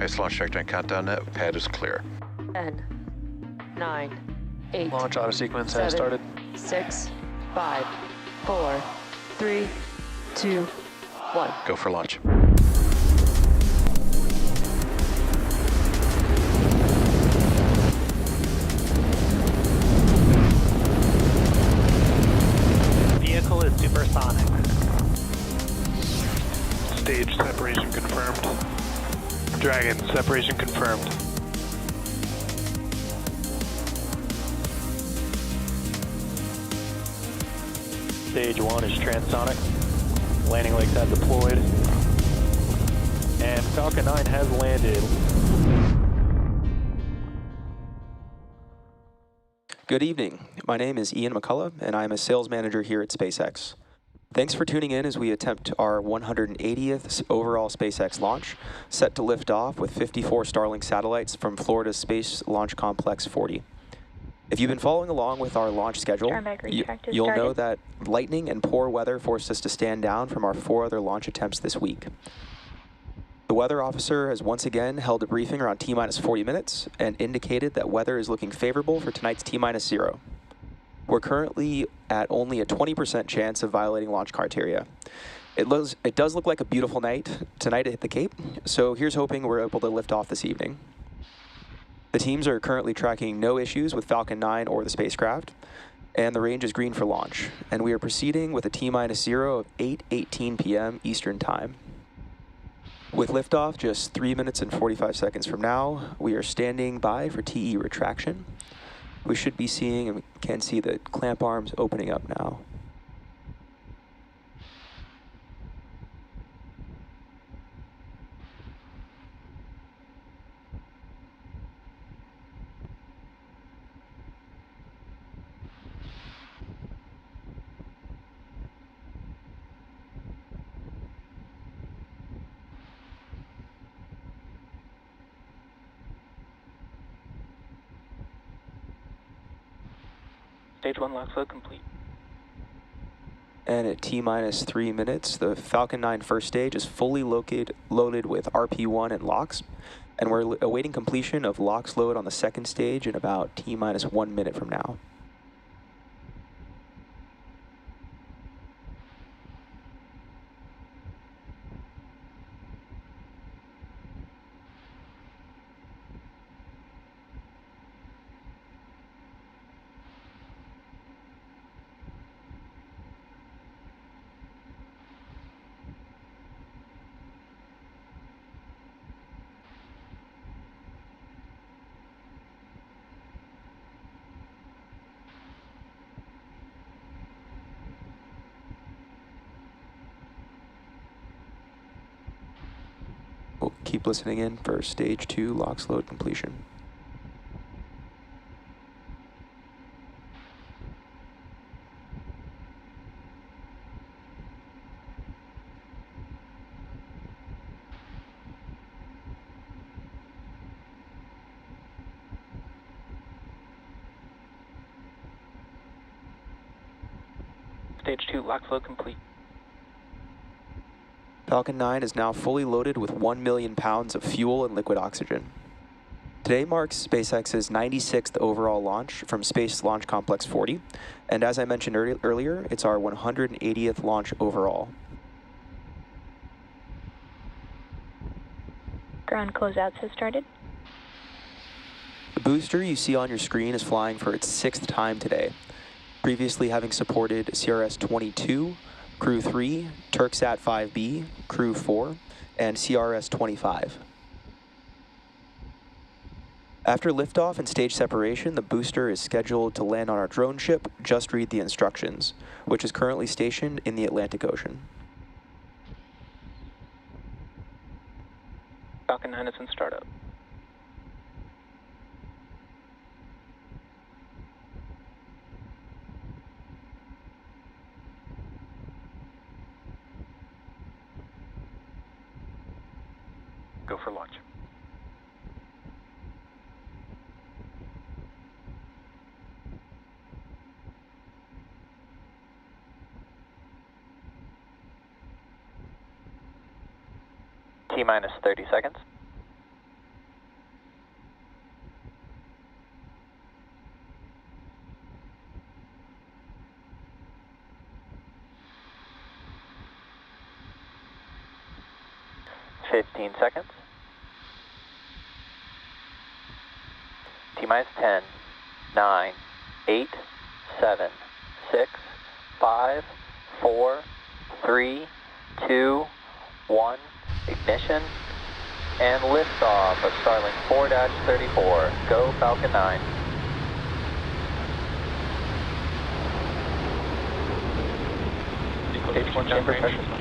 Nice launch trajectory countdown net. Pad is clear. 10, 9, 8. Launch auto sequence has started. 6, 5, 4, 3, 2, 1. Go for launch. Vehicle is supersonic. Stage separation confirmed. Dragon, separation confirmed. Stage 1 is transonic. Landing legs have deployed. And Falcon 9 has landed. Good evening. My name is Ian McCullough, and I'm a sales manager here at SpaceX. Thanks for tuning in as we attempt our 180th overall SpaceX launch, set to lift off with 54 Starlink satellites from Florida's Space Launch Complex 40. If you've been following along with our launch schedule, you'll know that lightning and poor weather forced us to stand down from our 4 other launch attempts this week. The weather officer has once again held a briefing around T-minus 40 minutes and indicated that weather is looking favorable for tonight's T-minus 0. We're currently at only a 20% chance of violating launch criteria. It does look like a beautiful night tonight to hit the Cape, so here's hoping we're able to lift off this evening. The teams are currently tracking no issues with Falcon 9 or the spacecraft, and the range is green for launch, and we are proceeding with a T-minus 0 of 8:18 p.m. Eastern Time. With liftoff just 3 minutes and 45 seconds from now, we are standing by for TE retraction. We should be seeing, and we can see the clamp arms opening up now. Stage 1 LOX load complete. And at T-minus 3 minutes, the Falcon 9 first stage is fully loaded with RP-1 and LOX, and we're awaiting completion of LOX load on the second stage in about T-minus 1 minute from now. We'll keep listening in for stage 2 LOX load completion. Stage 2 LOX load complete. Falcon 9 is now fully loaded with 1 million pounds of fuel and liquid oxygen. Today marks SpaceX's 96th overall launch from Space Launch Complex 40, and as I mentioned earlier, it's our 180th launch overall. Ground closeouts has started. The booster you see on your screen is flying for its 6th time today, previously having supported CRS-22, Crew 3, Turksat 5B, Crew 4, and CRS-25. After liftoff and stage separation, the booster is scheduled to land on our drone ship, Just Read the Instructions, which is currently stationed in the Atlantic Ocean. Falcon 9 is in startup. Go for launch. T-minus 30 seconds. 15 seconds. T-minus 10, 9, 8, 7, 6, 5, 4, 3, 2, 1. Ignition and liftoff of Starlink 4-34. Go Falcon 9. Stage 1 chamber pressure.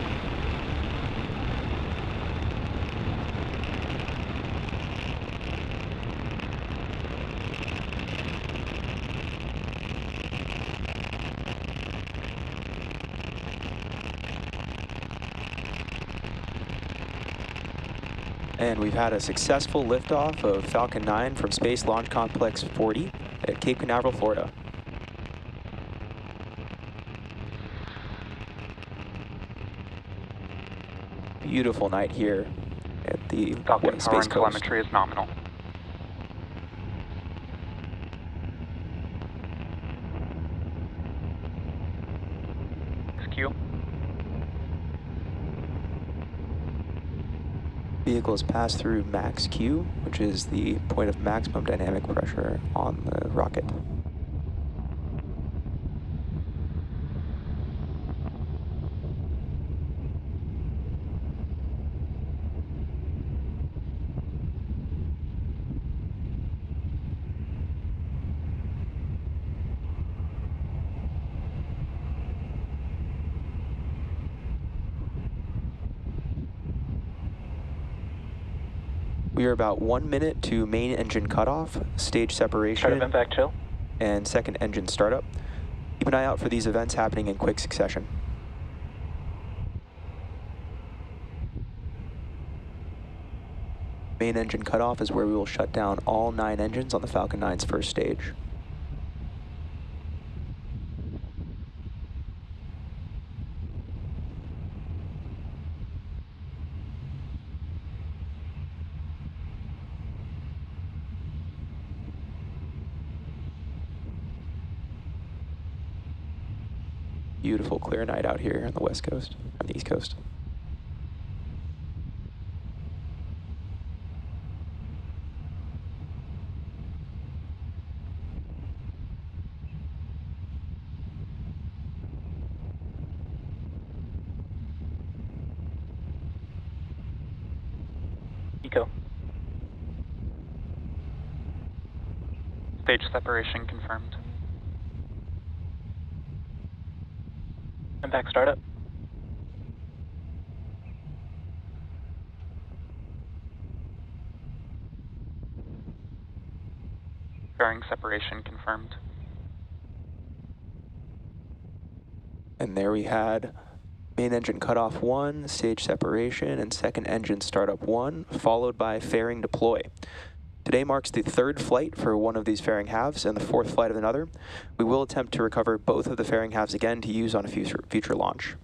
And we've had a successful liftoff of Falcon 9 from Space Launch Complex 40 at Cape Canaveral, Florida. Beautiful night here at the Falcon power Space and Coast. telemetry is nominal. XQ. Vehicles pass through max Q, which is the point of maximum dynamic pressure on the rocket. We are about 1 minute to main engine cutoff, stage separation, Start event back chill. and second engine startup. Keep an eye out for these events happening in quick succession. Main engine cutoff is where we will shut down all 9 engines on the Falcon 9's first stage. Beautiful clear night out here on the west coast, on the east coast. Eco. Stage separation confirmed. And back startup. Fairing separation confirmed. And there we had main engine cutoff 1, stage separation, and second engine startup 1, followed by fairing deploy. Today marks the 3rd flight for one of these fairing halves and the 4th flight of another. We will attempt to recover both of the fairing halves again to use on a future launch.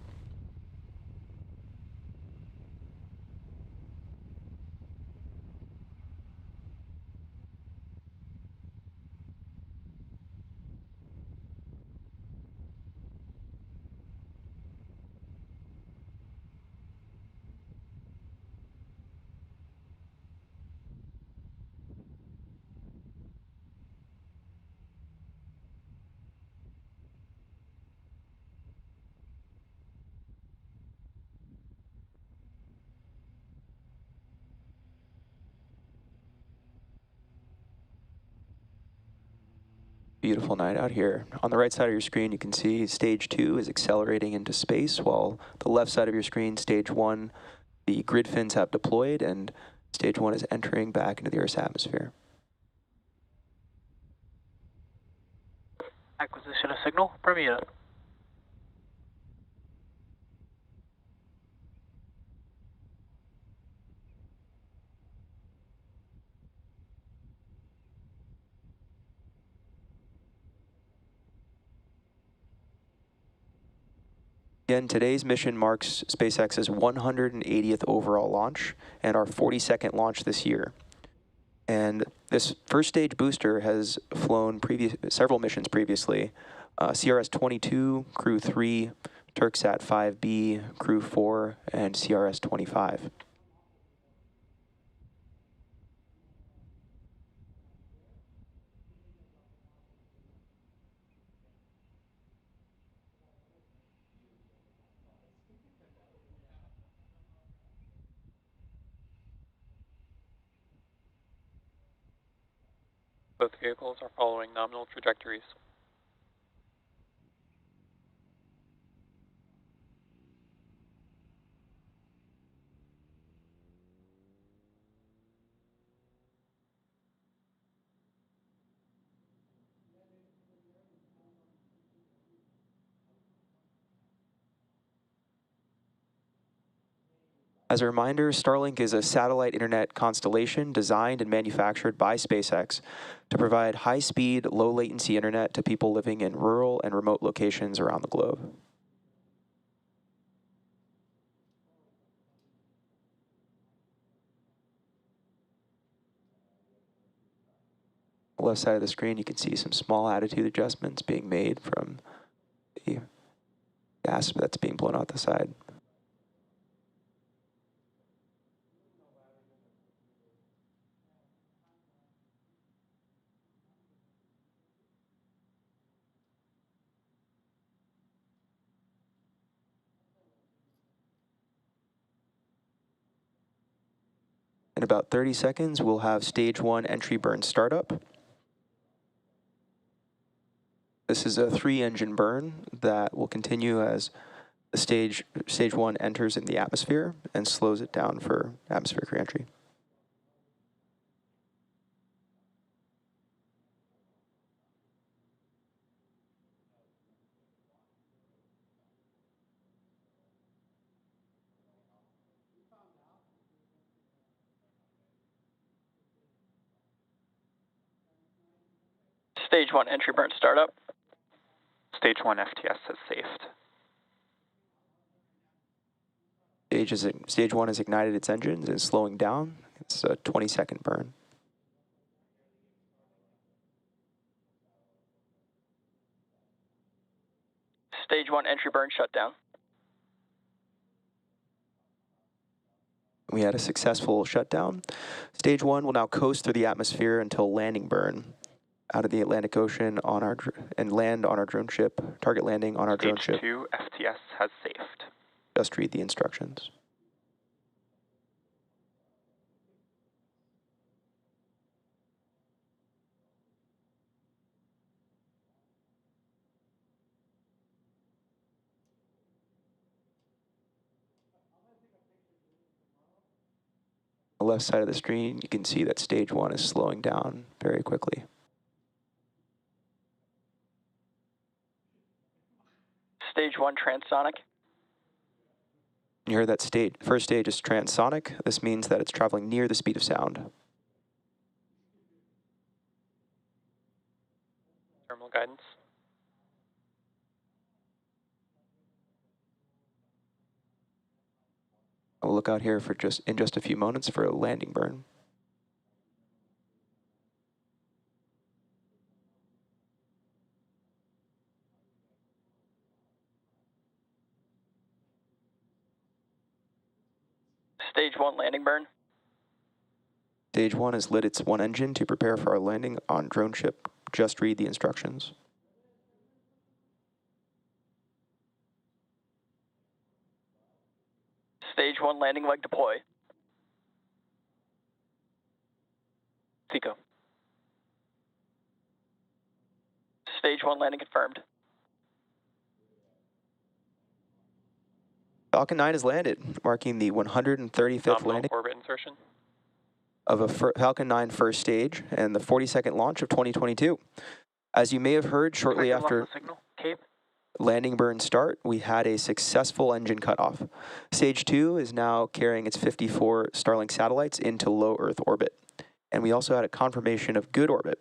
Beautiful night out here. On the right side of your screen, you can see stage 2 is accelerating into space, while the left side of your screen, stage 1, the grid fins have deployed, and stage 1 is entering back into the Earth's atmosphere. Acquisition of signal, Bermuda. Again, today's mission marks SpaceX's 180th overall launch and our 42nd launch this year. And this first stage booster has flown several missions previously. CRS-22, Crew 3, Turksat 5B, Crew 4, and CRS-25. Both vehicles are following nominal trajectories. As a reminder, Starlink is a satellite internet constellation designed and manufactured by SpaceX to provide high-speed, low-latency internet to people living in rural and remote locations around the globe. On the left side of the screen, you can see some small attitude adjustments being made from the gas that's being blown out the side. In about 30 seconds, we'll have stage 1 entry burn startup. This is a 3-engine burn that will continue as the stage 1 enters in the atmosphere and slows it down for atmospheric reentry. Stage 1 entry burn startup. Stage 1 FTS has safed. Stage 1 has ignited its engines and is slowing down. It's a 20-second burn. Stage 1 entry burn shutdown. We had a successful shutdown. Stage 1 will now coast through the atmosphere until landing burn out of the Atlantic Ocean and land on our drone ship, target landing on our drone ship. Stage 2 FTS has safed. Just read the instructions. On the left side of the screen, you can see that stage 1 is slowing down very quickly. Stage 1 transonic. You heard that first stage is transonic. This means that it's traveling near the speed of sound. Terminal guidance. We'll look out here for in just a few moments for a landing burn. Stage 1 landing burn. Stage 1 has lit its one engine to prepare for our landing on drone ship. Just read the instructions. Stage 1 landing leg deploy. Seco. Stage 1 landing confirmed. Falcon 9 has landed, marking the 135th Nominal landing orbit insertion. of a Falcon 9 first stage and the 42nd launch of 2022. As you may have heard, shortly after Signal. Cape. landing burn start, we had a successful engine cutoff. Stage 2 is now carrying its 54 Starlink satellites into low Earth orbit. And we also had a confirmation of good orbit.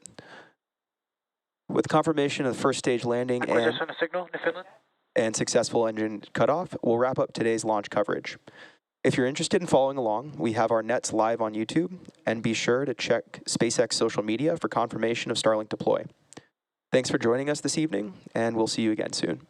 With confirmation of the first stage landing Acquisition of signal to Finland. and successful engine cutoff, we'll wrap up today's launch coverage. If you're interested in following along, we have our nets live on YouTube, and be sure to check SpaceX social media for confirmation of Starlink deploy. Thanks for joining us this evening, and we'll see you again soon.